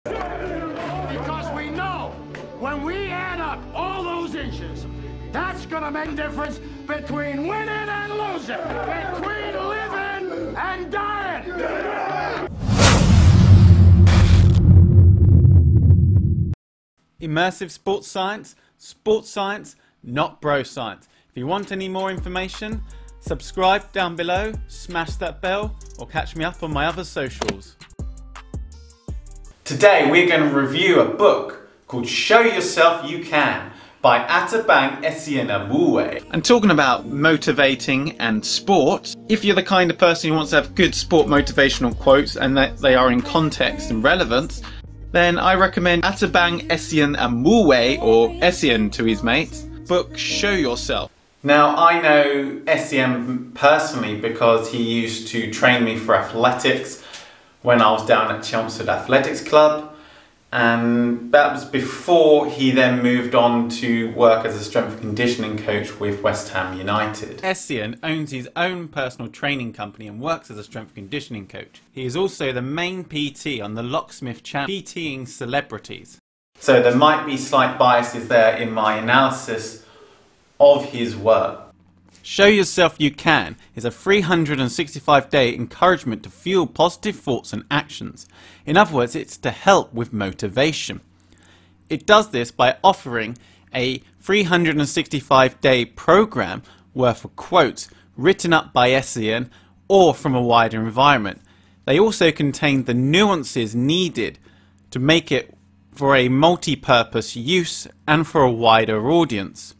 Because we know when we add up all those inches, that's gonna make a difference between winning and losing, between living and dying. Immersive sports science, not bro science. If you want any more information, subscribe down below, smash that bell, or catch me up on my other socials. Today we're going to review a book called Show Yourself You Can by Esin and talking about motivating and sport. If you're the kind of person who wants to have good sport motivational quotes and that they are in context and relevance, then I recommend Esin or Esin to his mates book Show Yourself. Now I know Esin personally because he used to train me for athletics when I was down at Chelmsford Athletics Club, and that was before he then moved on to work as a strength and conditioning coach with West Ham United. Esin owns his own personal training company and works as a strength and conditioning coach. He is also the main PT on the Locksmith channel, PTing celebrities. So there might be slight biases there in my analysis of his work. Show Yourself You Can is a 365-day encouragement to fuel positive thoughts and actions. In other words, it's to help with motivation. It does this by offering a 365-day program worth of quotes written up by Esin or from a wider environment. They also contain the nuances needed to make it for a multi-purpose use and for a wider audience.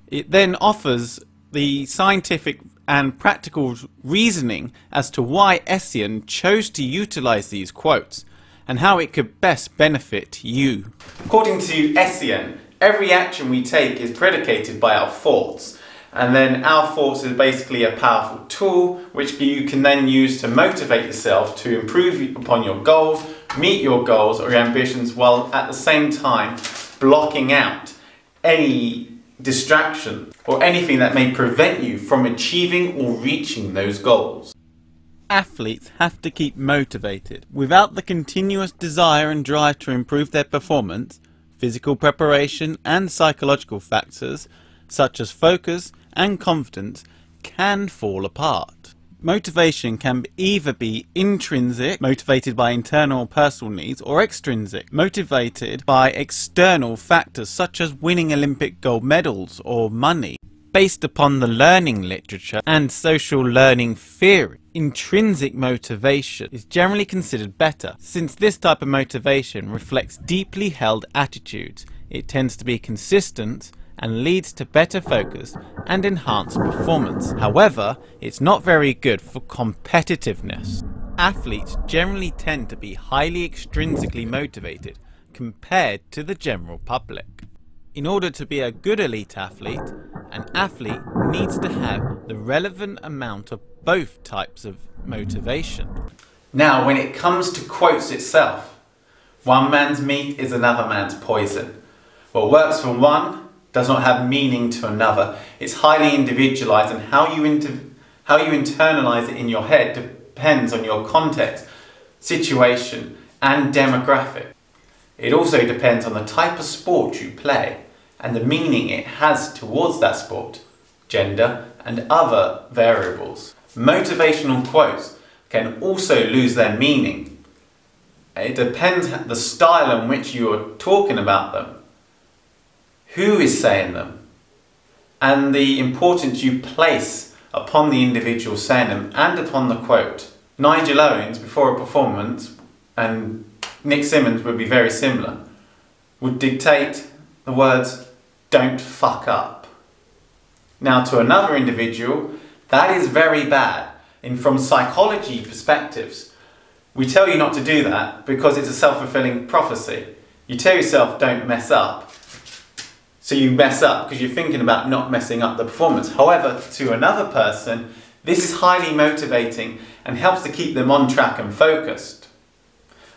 It then offers the scientific and practical reasoning as to why Esin chose to utilize these quotes and how it could best benefit you. According to Esin, every action we take is predicated by our thoughts, and then our thoughts is basically a powerful tool which you can then use to motivate yourself to improve upon your goals, meet your goals or your ambitions, while at the same time blocking out any distraction or anything that may prevent you from achieving or reaching those goals. Athletes have to keep motivated. Without the continuous desire and drive to improve their performance, physical preparation and psychological factors such as focus and confidence can fall apart. Motivation can either be intrinsic, motivated by internal personal needs, or extrinsic, motivated by external factors such as winning Olympic gold medals or money. Based upon the learning literature and social learning theory, intrinsic motivation is generally considered better, since this type of motivation reflects deeply held attitudes. It tends to be consistent and leads to better focus and enhanced performance. However, it's not very good for competitiveness. Athletes generally tend to be highly extrinsically motivated compared to the general public. In order to be a good elite athlete, an athlete needs to have the relevant amount of both types of motivation. Now, when it comes to quotes itself, one man's meat is another man's poison. What works for one does not have meaning to another. It's highly individualized, and how you internalize it in your head depends on your context, situation and demographic. It also depends on the type of sport you play and the meaning it has towards that sport, gender and other variables. Motivational quotes can also lose their meaning. It depends on the style in which you are talking about them, who is saying them, and the importance you place upon the individual saying them and upon the quote. Nigel Owens, before a performance, and Nick Symmonds would be very similar, would dictate the words, "Don't fuck up." Now to another individual, that is very bad. And from psychology perspectives, we tell you not to do that because it's a self-fulfilling prophecy. You tell yourself don't mess up, so you mess up because you're thinking about not messing up the performance. However, to another person, this is highly motivating and helps to keep them on track and focused.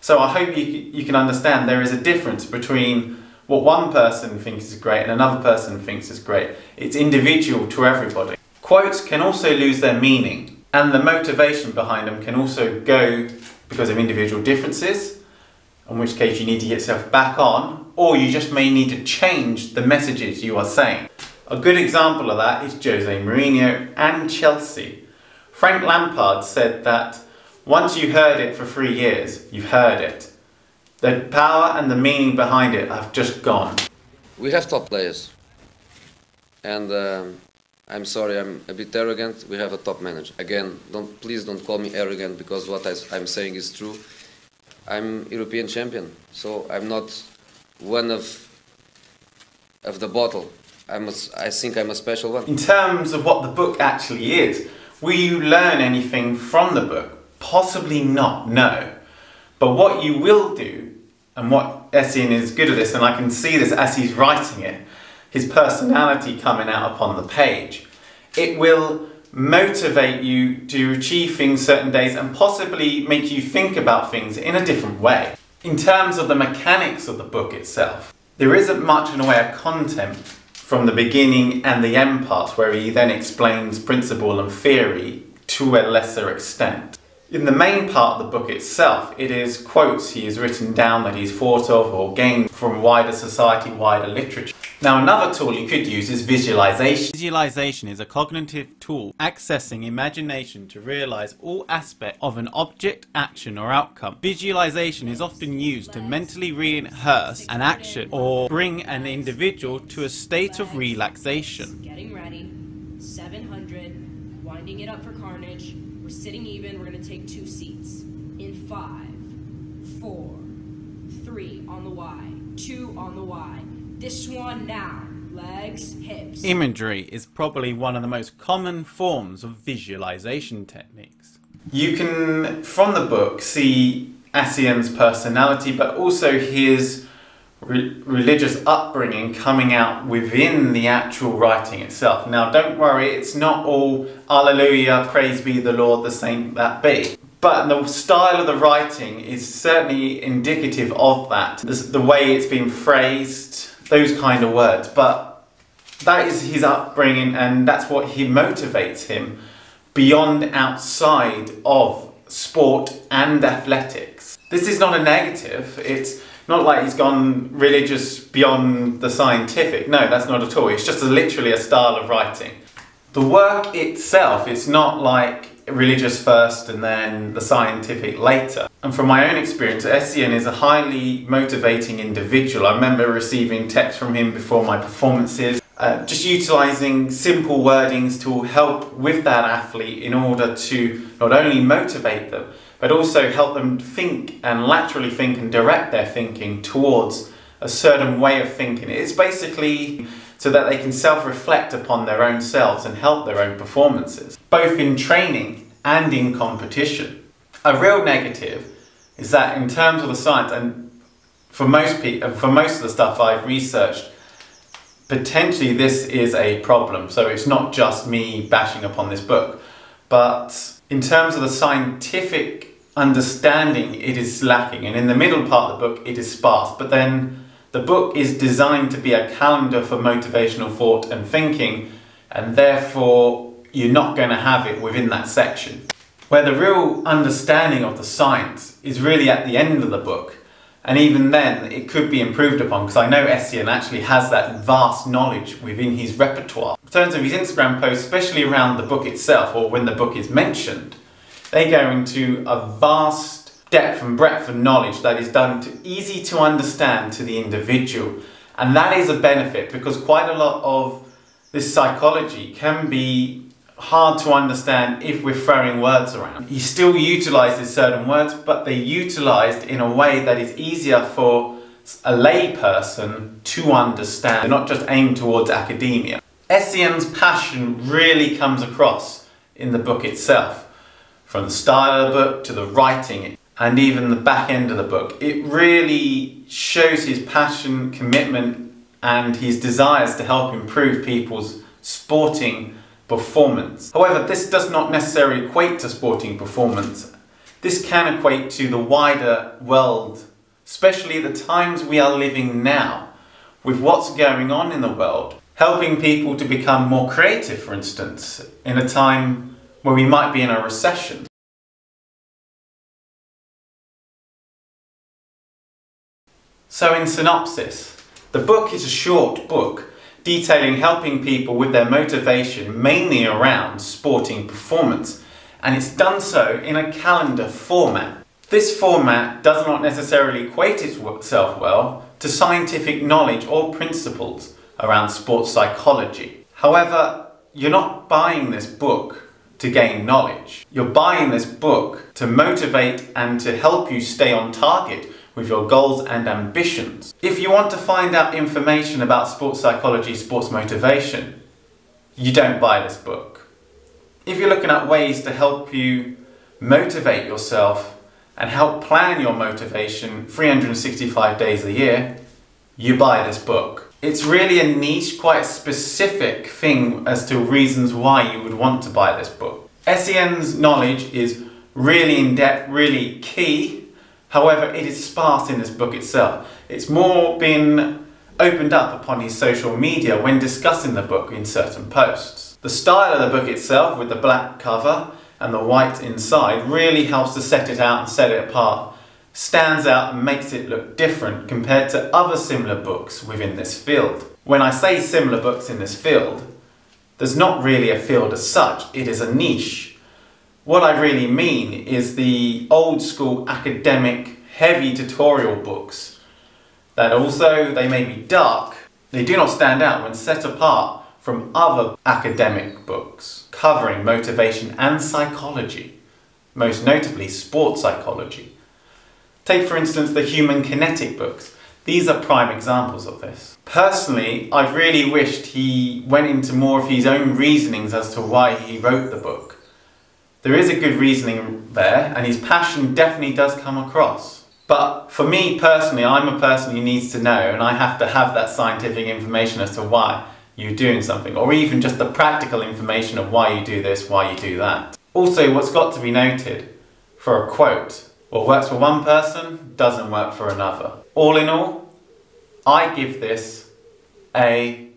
So I hope you can understand there is a difference between what one person thinks is great and another person thinks is great. It's individual to everybody. Quotes can also lose their meaning, and the motivation behind them can also go because of individual differences, in which case you need to get yourself back on, or you just may need to change the messages you are saying. A good example of that is Jose Mourinho and Chelsea. Frank Lampard said that once you heard it for 3 years, you've heard it. The power and the meaning behind it have just gone. We have top players, and I'm sorry, I'm a bit arrogant. We have a top manager. Again, please don't call me arrogant, because what I'm saying is true. I'm European champion, so I'm not one of the bottle. I think I'm a special one. In terms of what the book actually is, will you learn anything from the book? Possibly not, no. But what you will do, and what Esin is good at this, and I can see this as he's writing it, his personality coming out upon the page, it will motivate you to achieve things certain days and possibly make you think about things in a different way. In terms of the mechanics of the book itself, there isn't much in the way of content from the beginning and the end parts, where he then explains principle and theory to a lesser extent. In the main part of the book itself, it is quotes he has written down that he's thought of or gained from wider society, wider literature. Now, another tool you could use is visualization. Visualization is a cognitive tool accessing imagination to realize all aspects of an object, action or outcome. Visualization is often used to mentally rehearse an action or bring an individual to a state of relaxation. Getting ready, 700, winding it up for carnage. We're sitting even, we're going to take 2 seats. In 5, 4, 3 on the Y, 2 on the Y. This one now, legs, hips. Imagery is probably one of the most common forms of visualization techniques. You can, from the book, see Esin's personality, but also his religious upbringing coming out within the actual writing itself. Now, don't worry, it's not all Alleluia, praise be the Lord, the saint that be. But the style of the writing is certainly indicative of that. The way it's been phrased, those kind of words. But that is his upbringing, and that's what motivates him beyond outside of sport and athletics. This is not a negative. It's not like he's gone religious beyond the scientific. No, that's not at all. It's just literally a style of writing. The work itself is not like religious first and then the scientific later. And from my own experience, Esin is a highly motivating individual. I remember receiving texts from him before my performances, just utilising simple wordings to help with that athlete in order to not only motivate them, but also help them think and laterally think and direct their thinking towards a certain way of thinking. It's basically so that they can self-reflect upon their own selves and help their own performances, both in training and in competition. A real negative is that in terms of the science, and for most people, for most of the stuff I've researched, potentially this is a problem. So it's not just me bashing upon this book, but in terms of the scientific understanding, it is lacking, and in the middle part of the book it is sparse. But then the book is designed to be a calendar for motivational thought and thinking, and therefore you're not going to have it within that section, where the real understanding of the science is really at the end of the book. And even then it could be improved upon, because I know Esin actually has that vast knowledge within his repertoire. In terms of his Instagram posts, especially around the book itself or when the book is mentioned, they go into a vast depth and breadth of knowledge that is easy to understand to the individual. And that is a benefit, because quite a lot of this psychology can be hard to understand if we're throwing words around. He still utilises certain words, but they're utilised in a way that is easier for a lay person to understand. They're not just aimed towards academia. Esin's passion really comes across in the book itself. From the style of the book to the writing and even the back end of the book, it really shows his passion, commitment and his desires to help improve people's sporting performance. However, this does not necessarily equate to sporting performance. This can equate to the wider world, especially the times we are living now, with what's going on in the world, helping people to become more creative, for instance, in a time where we might be in a recession. So in synopsis, the book is a short book detailing helping people with their motivation mainly around sporting performance, and it's done so in a calendar format. This format does not necessarily equate itself well to scientific knowledge or principles around sports psychology. However, you're not buying this book to gain knowledge. You're buying this book to motivate and to help you stay on target with your goals and ambitions. If you want to find out information about sports psychology, sports motivation, you don't buy this book. If you're looking at ways to help you motivate yourself and help plan your motivation 365 days a year, you buy this book. It's really a niche, quite a specific thing as to reasons why you would want to buy this book. Esin's knowledge is really in-depth, really key. However, it is sparse in this book itself. It's more been opened up upon his social media when discussing the book in certain posts. The style of the book itself, with the black cover and the white inside, really helps to set it out and set it apart, stands out and makes it look different compared to other similar books within this field. When I say similar books in this field, there's not really a field as such, it is a niche. What I really mean is the old school academic heavy tutorial books that, although they may be dark, they do not stand out when set apart from other academic books covering motivation and psychology, most notably sports psychology. Take for instance the human kinetic books. These are prime examples of this. Personally, I've really wished he went into more of his own reasonings as to why he wrote the book. There is a good reasoning there, and his passion definitely does come across. But for me personally, I'm a person who needs to know, and I have to have that scientific information as to why you're doing something, or even just the practical information of why you do this, why you do that. Also, what's got to be noted, for a quote, what works for one person doesn't work for another. All in all, I give this a